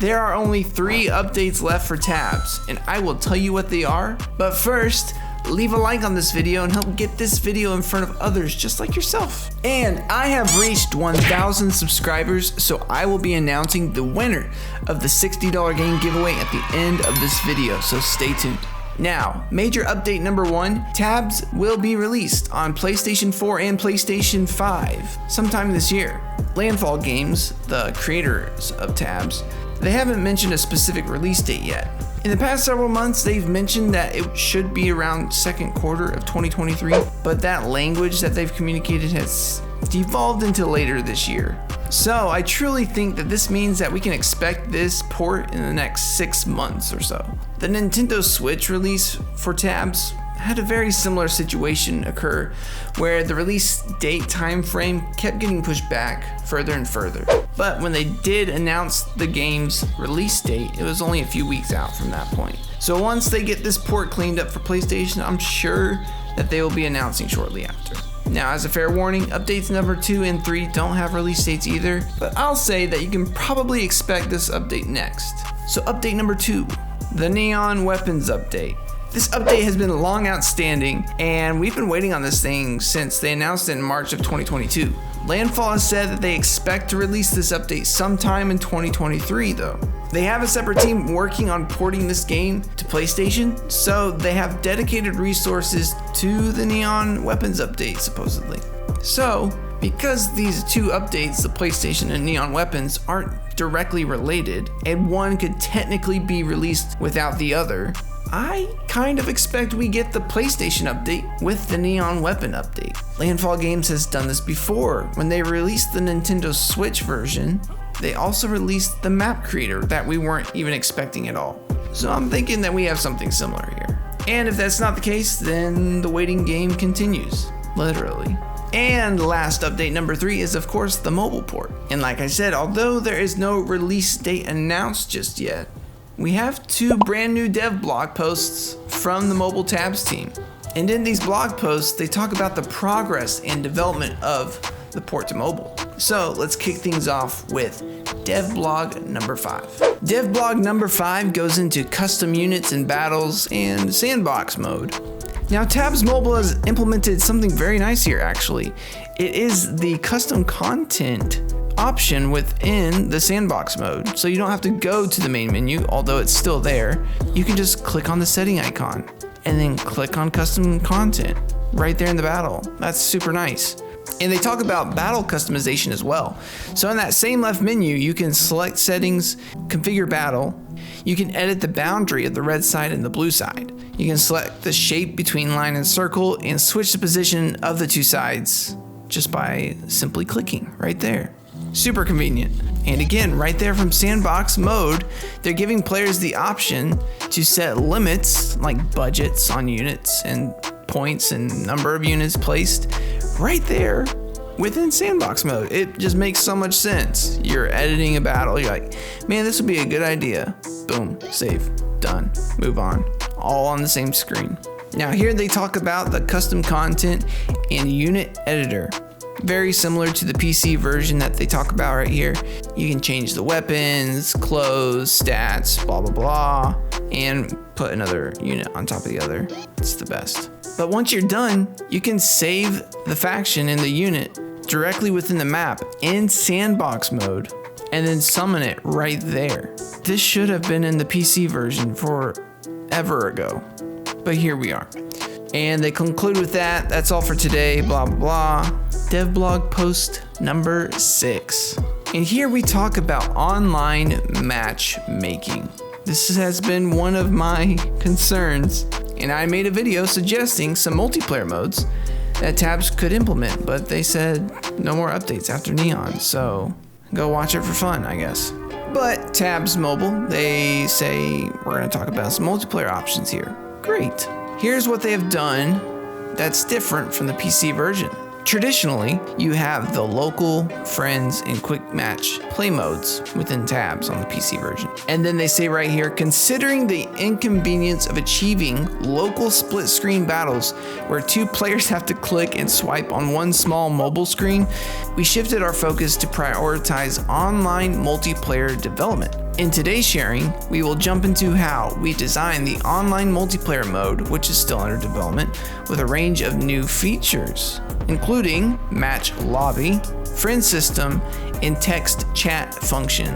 There are only 3 updates left for tabs, and I will tell you what they are. But first, leave a like on this video and help get this video in front of others just like yourself. And I have reached 1,000 subscribers, so I will be announcing the winner of the $60 game giveaway at the end of this video, so stay tuned. Now, major update number 1, tabs will be released on PlayStation 4 and PlayStation 5 sometime this year. Landfall Games, the creators of tabs, they haven't mentioned a specific release date yet. In the past several months, they've mentioned that it should be around second quarter of 2023, but that language that they've communicated has devolved into later this year. So I truly think that this means that we can expect this port in the next 6 months or so. The Nintendo Switch release for tabs had a very similar situation occur where the release date time frame kept getting pushed back further and further. But when they did announce the game's release date, it was only a few weeks out from that point. So once they get this port cleaned up for PlayStation, I'm sure that they will be announcing shortly after. Now, as a fair warning, updates number 2 and 3 don't have release dates either, but I'll say that you can probably expect this update next. So update number 2, the Neon Weapons update. This update has been long outstanding, and we've been waiting on this thing since they announced it in March of 2022. Landfall has said that they expect to release this update sometime in 2023 though. They have a separate team working on porting this game to PlayStation, so they have dedicated resources to the Neon Weapons update supposedly. So, because these 2 updates, the PlayStation and Neon Weapons, aren't directly related, and one could technically be released without the other, I kind of expect we get the PlayStation update with the Neon Weapon update. Landfall Games has done this before. When they released the Nintendo Switch version, they also released the map creator that we weren't even expecting at all. So I'm thinking that we have something similar here. And if that's not the case, then the waiting game continues, literally. And last update number 3 is of course the mobile port. And like I said, although there is no release date announced just yet, we have 2 brand new dev blog posts from the mobile tabs team. And in these blog posts, they talk about the progress and development of the port to mobile. So let's kick things off with dev blog number 5. Dev blog number 5 goes into custom units and battles and sandbox mode. Now Tabs Mobile has implemented something very nice here actually. It is the custom content option within the sandbox mode, so you don't have to go to the main menu, although it's still there. You can just click on the setting icon and then click on custom content right there in the battle. That's super nice. And they talk about battle customization as well. So in that same left menu, you can select settings, configure battle. You can edit the boundary of the red side and the blue side. You can select the shape between line and circle and switch the position of the 2 sides just by simply clicking right there. Super convenient. And again, right there from sandbox mode, they're giving players the option to set limits like budgets on units and points and number of units placed right there within sandbox mode. It just makes so much sense. You're editing a battle, you're like, man, this would be a good idea. Boom, save, done, move on. All on the same screen. Now here they talk about the custom content and unit editor. Very similar to the PC version that they talk about right here. You can change the weapons, clothes, stats, blah, blah, blah, and put another unit on top of the other. It's the best. But once you're done, you can save the faction in the unit directly within the map in sandbox mode and then summon it right there. This should have been in the PC version forever ago, but here we are. And they conclude with that. That's all for today, blah, blah, blah. Dev blog post number 6. And here we talk about online matchmaking. This has been one of my concerns, and I made a video suggesting some multiplayer modes that Tabs could implement, but they said no more updates after Neon, so go watch it for fun, I guess. But Tabs Mobile, they say we're going to talk about some multiplayer options here. Great. Here's what they have done that's different from the PC version. Traditionally, you have the local, friends, and quick match play modes within Tabs on the PC version. And then they say right here, considering the inconvenience of achieving local split screen battles where 2 players have to click and swipe on one small mobile screen, we shifted our focus to prioritize online multiplayer development. In today's sharing, we will jump into how we design the online multiplayer mode, which is still under development, with a range of new features, including match lobby, friend system, and text chat function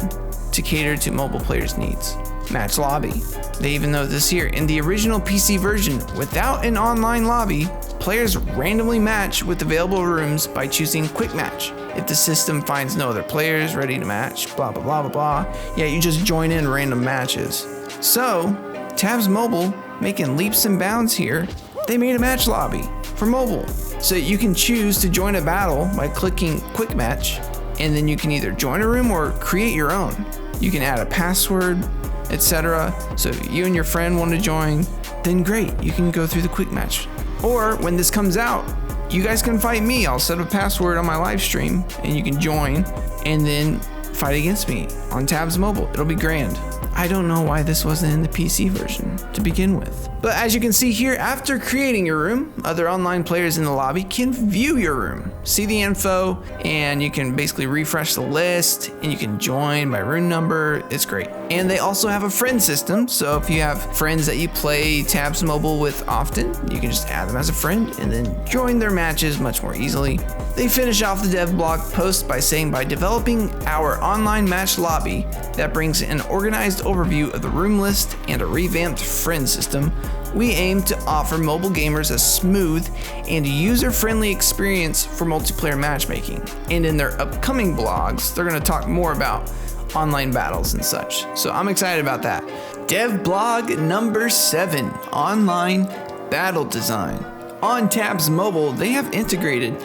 to cater to mobile players' needs. Match lobby. They even know this here. In the original PC version, without an online lobby, players randomly match with available rooms by choosing quick match. If the system finds no other players ready to match, blah, blah, blah, blah, blah, yeah, you just join in random matches. So, Tabs Mobile, making leaps and bounds here, they made a match lobby for mobile. So you can choose to join a battle by clicking quick match, and then you can either join a room or create your own. You can add a password, etc. So if you and your friend want to join, then great, you can go through the quick match. Or when this comes out, you guys can fight me. I'll set a password on my live stream and you can join and then fight against me on Tabs Mobile. It'll be grand. I don't know why this wasn't in the PC version to begin with. But as you can see here, after creating your room, other online players in the lobby can view your room, see the info, and you can basically refresh the list, and you can join by room number. It's great. And they also have a friend system, so if you have friends that you play Tabs Mobile with often, you can just add them as a friend and then join their matches much more easily. They finish off the dev blog post by saying, by developing our online match lobby that brings an organized overview of the room list and a revamped friend system, we aim to offer mobile gamers a smooth and user-friendly experience for multiplayer matchmaking. And in their upcoming blogs, they're going to talk more about online battles and such. So I'm excited about that. Dev blog number 7, online battle design. On Tabs Mobile, they have integrated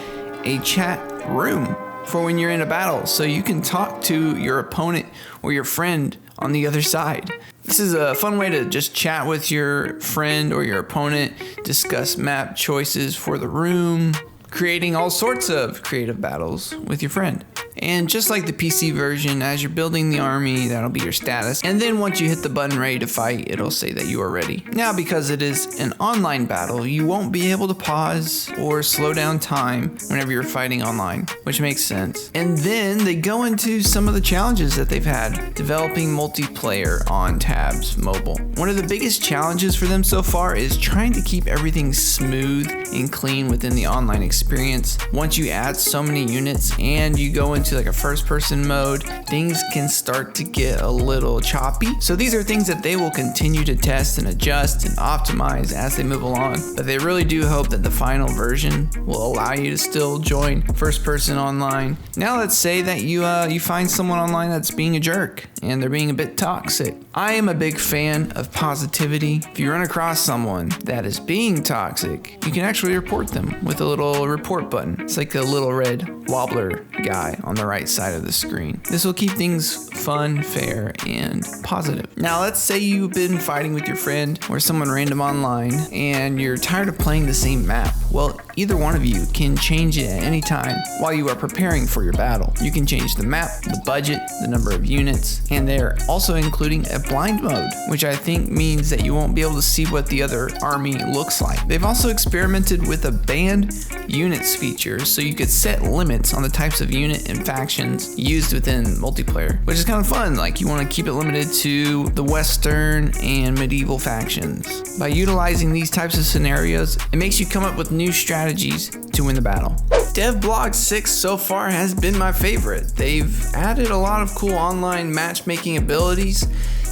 a chat room for when you're in a battle, so you can talk to your opponent or your friend on the other side. This is a fun way to just chat with your friend or your opponent, discuss map choices for the room, creating all sorts of creative battles with your friend. And just like the PC version, as you're building the army, that'll be your status. And then once you hit the button ready to fight, it'll say that you are ready. Now, because it is an online battle, you won't be able to pause or slow down time whenever you're fighting online, which makes sense. And then they go into some of the challenges that they've had developing multiplayer on Tabs Mobile. One of the biggest challenges for them so far is trying to keep everything smooth and clean within the online experience. Once you add so many units and you go into like a first person mode, things can start to get a little choppy. So these are things that they will continue to test and adjust and optimize as they move along. But they really do hope that the final version will allow you to still join first person online. Now let's say that you find someone online that's being a jerk and they're being a bit toxic. I am a big fan of positivity. If you run across someone that is being toxic, you can actually report them with a little report button. It's like a little red wobbler guy on the right side of the screen. This will keep things fun, fair, and positive. Now let's say you've been fighting with your friend or someone random online and you're tired of playing the same map. Well, either one of you can change it at any time while you are preparing for your battle. You can change the map, the budget, the number of units, and they're also including a blind mode, which I think means that you won't be able to see what the other army looks like. They've also experimented with a banned units feature, so you could set limits on the types of unit and factions used within multiplayer, which is kind of fun. Like, you want to keep it limited to the Western and medieval factions. By utilizing these types of scenarios, it makes you come up with new strategies to win the battle. Dev Blog 6 so far has been my favorite. They've added a lot of cool online matchmaking abilities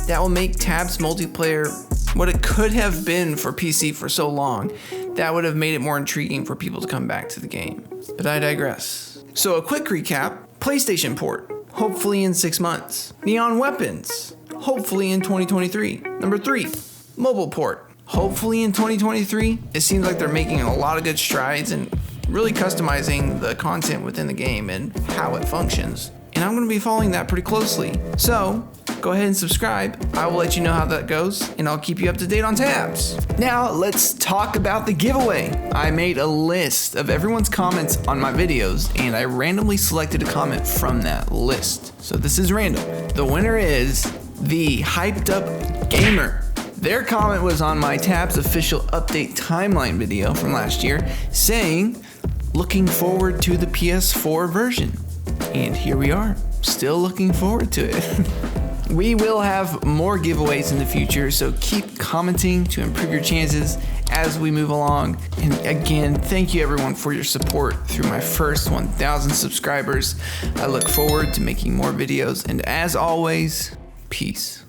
that will make Tabs multiplayer what it could have been for PC for so long. That would have made it more intriguing for people to come back to the game. But I digress. So a quick recap: PlayStation port, hopefully in 6 months. Neon Weapons, hopefully in 2023. Number 3, mobile port, hopefully in 2023. It seems like they're making a lot of good strides and really customizing the content within the game and how it functions. And I'm going to be following that pretty closely. So go ahead and subscribe. I will let you know how that goes, and I'll keep you up to date on Tabs. Now let's talk about the giveaway. I made a list of everyone's comments on my videos, and I randomly selected a comment from that list. So this is random. The winner is the Hyped Up Gamer. Their comment was on my Tabs official update timeline video from last year, saying, looking forward to the PS4 version. And here we are, still looking forward to it. We will have more giveaways in the future, so keep commenting to improve your chances as we move along. And again, thank you everyone for your support through my first 1,000 subscribers. I look forward to making more videos, and as always, peace.